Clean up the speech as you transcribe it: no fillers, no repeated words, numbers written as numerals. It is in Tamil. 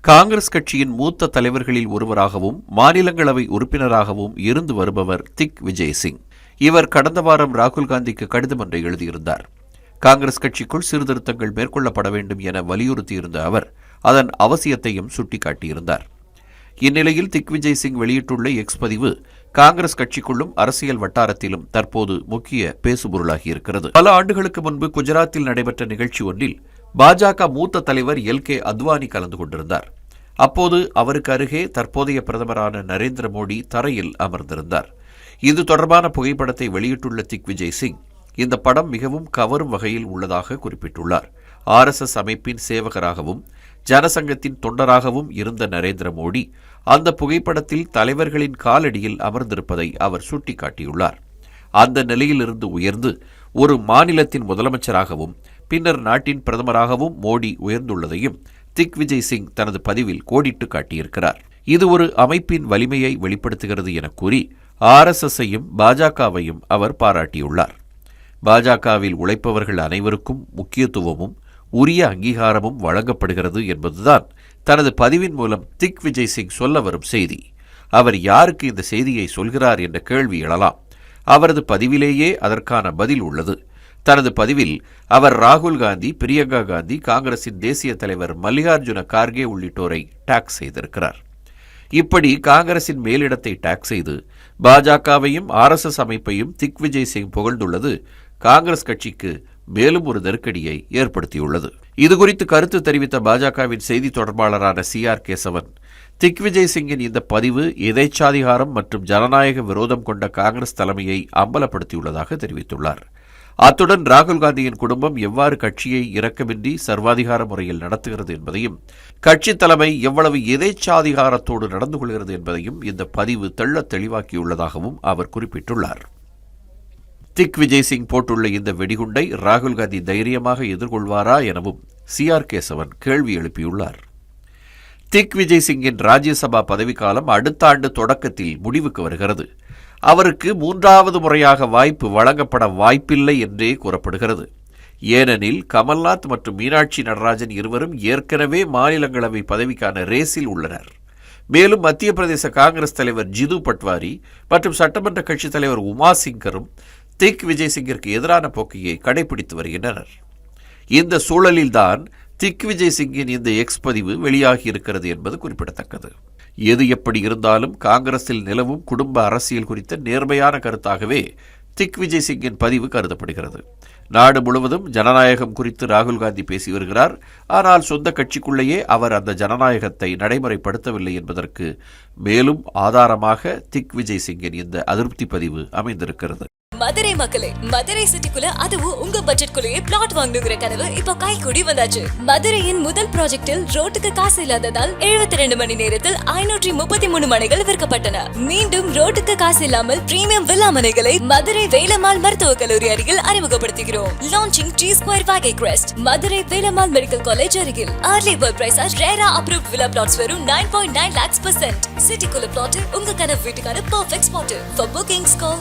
காங்கிரஸ் கட்சியின் மூத்த தலைவர்களில் ஒருவராகவும் மாநிலங்களவை உறுப்பினராகவும் இருந்து வருபவர் திக் விஜய் சிங். இவர் கடந்த வாரம் ராகுல் காந்திக்கு கடிதம் ஒன்றை எழுதியிருந்தார். காங்கிரஸ் கட்சிக்குள் சீர்திருத்தங்கள் மேற்கொள்ளப்பட வேண்டும் என வலியுறுத்தியிருந்த அவர் அதன் அவசியத்தையும் சுட்டிக்காட்டியிருந்தார். இந்நிலையில் திக் விஜய் சிங் வெளியிட்டுள்ள எக்ஸ் பதிவு காங்கிரஸ் கட்சிக்குள்ளும் அரசியல் வட்டாரத்திலும் தற்போது முக்கிய பேசுபொருளாகியிருக்கிறது. பல ஆண்டுகளுக்கு முன்பு குஜராத்தில் நடைபெற்ற நிகழ்ச்சி ஒன்றில் பாஜக மூத்த தலைவர் எல்.கே. அத்வானி கலந்து கொண்டிருந்தார். அப்போது அவருக்கு அருகே தற்போதைய பிரதமரான நரேந்திர மோடி தரையில் அமர்ந்திருந்தார். இது தொடர்பான புகைப்படத்தை வெளியிட்டுள்ள திக் விஜய் சிங் இந்த படம் மிகவும் கவரும் வகையில் உள்ளதாக குறிப்பிட்டுள்ளார். RSS அமைப்பின் சேவகராகவும் ஜனசங்கத்தின் தொண்டராகவும் இருந்த நரேந்திர மோடி அந்த புகைப்படத்தில் தலைவர்களின் காலடியில் அமர்ந்திருப்பதை அவர் சுட்டிக்காட்டியுள்ளார். அந்த நிலையிலிருந்து உயர்ந்து ஒரு மாநிலத்தின் முதலமைச்சராகவும் பின்னர் நாட்டின் பிரதமராகவும் மோடி உயர்ந்துள்ளதையும் திக் விஜய் சிங் தனது பதிவில் கோடிட்டு காட்டியிருக்கிறார். இது ஒரு அமைப்பின் வலிமையை வெளிப்படுத்துகிறது என கூறி RSSஐயும் பாஜகவையும் அவர் பாராட்டியுள்ளார். பாஜகவில் உழைப்பவர்கள் அனைவருக்கும் முக்கியத்துவமும் உரிய அங்கீகாரமும் வழங்கப்படுகிறது என்பதுதான் தனது பதிவின் மூலம் திக் விஜய் சிங் சொல்ல வரும் செய்தி. அவர் யாருக்கு இந்த செய்தியை சொல்கிறார் என்ற கேள்வி எழலாம். அவரது பதிவிலேயே அதற்கான பதில் உள்ளது. தனது பதிவில் அவர் ராகுல் காந்தி, பிரியங்கா காந்தி, காங்கிரசின் தேசிய தலைவர் மல்லிகார்ஜுன கார்கே உள்ளிட்டோரை டாக் செய்திருக்கிறார். இப்படி காங்கிரசின் மேலிடத்தை டாக் செய்து பாஜகவையும் RSS அமைப்பையும் திக் விஜய் சிங் புகழ்ந்துள்ளது காங்கிரஸ் கட்சிக்கு மேலும் ஒரு நெருக்கடியை ஏற்படுத்தியுள்ளது. இதுகுறித்து கருத்து தெரிவித்த பாஜகவின் செய்தி தொடர்பாளரான CR கேசவன், திக் விஜய் சிங்கின் இந்த பதிவு எதேச்சாதிகாரம் மற்றும் ஜனநாயக விரோதம் கொண்ட காங்கிரஸ் தலைமையை அம்பலப்படுத்தியுள்ளதாக தெரிவித்துள்ளார். அத்துடன் ராகுல் காந்தியின் குடும்பம் எவ்வாறு கட்சியை இரக்கமின்றி சர்வாதிகார முறையில் நடத்துகிறது என்பதையும் கட்சி தலைமை எவ்வளவு எதேச்சாதிகாரத்தோடு நடந்து கொள்கிறது என்பதையும் இந்த பதிவு தெள்ளத் தெளிவாக்கியுள்ளதாகவும் அவர் குறிப்பிட்டுள்ளார். திக் விஜய் சிங் போட்டுள்ள இந்த வெடிகுண்டை ராகுல் காந்தி தைரியமாக எதிர்கொள்வாரா எனவும் CR கேசவன் கேள்வி எழுப்பியுள்ளார். திக் விஜய் சிங்கின் ராஜ்யசபா பதவிக்காலம் அடுத்த ஆண்டு தொடக்கத்தில் முடிவுக்கு வருகிறது. அவருக்கு 3வது முறையாக வாய்ப்பு வழங்கப்பட வாய்ப்பில்லை என்றே கூறப்படுகிறது. ஏனெனில் கமல்நாத் மற்றும் மீனாட்சி நடராஜன் இருவரும் ஏற்கனவே மாநிலங்களவை பதவிக்கான ரேஸில் உள்ளனர். மேலும் மத்திய பிரதேச காங்கிரஸ் தலைவர் ஜிது பட்வாரி மற்றும் சட்டமன்ற கட்சித் தலைவர் உமா சிங்கரும் திக் விஜய் சிங்கிற்கு எதிரான போக்கையை கடைபிடித்து வருகின்றனர். இந்த சூழலில்தான் திக் விஜய் சிங்கின் இந்த எக்ஸ் பதிவு வெளியாகியிருக்கிறது என்பது குறிப்பிடத்தக்கது. எது எப்படி இருந்தாலும் காங்கிரஸில் நிலவும் குடும்ப அரசியல் குறித்த நேர்மையான கருத்தாகவே திக் விஜய் சிங்கின் பதிவு கருதப்படுகிறது. நாடு முழுவதும் ஜனநாயகம் குறித்து ராகுல் காந்தி பேசி வருகிறார். ஆனால் சொந்த கட்சிக்குள்ளேயே அவர் அந்த ஜனநாயகத்தை நடைமுறைப்படுத்தவில்லை என்பதற்கு மேலும் ஆதாரமாக திக் விஜய் சிங்கின் இந்த அதிருப்தி பதிவு அமைந்திருக்கிறது. மதுரை மக்களே, மதுரை சிட்டிக்குள்ள அதுவும் உங்க பட்ஜெட்குள்ளேயே பிளாட் வாங்கணுங்கிற கனவு இப்போ கைகூடி வந்தாச்சு. மதுரையின் முதல் ப்ராஜெக்டில் ரோட்டுக்கு காசு இல்லாததால் 72 மணி நேரத்தில் 533 மனைகள் விற்கப்பட்டன. மீண்டும் ரோட்டுக்கு காசு இல்லாமல் பிரீமியம் வில்லா மனைகளை மதுரை வேலம்மாள் மருத்துவக் கல்லூரி அருகில் அறிமுகப்படுத்துகிறோம். Launching G2 Vagai crest Madurai Velammal medical college அருகில். Early bird price RERA approved villa plots வெறும் 9.9 lakhs %. சிட்டிக்குள்ள பிளாட் உங்க கனவு வீட்டுக்கான perfect spot. For bookings call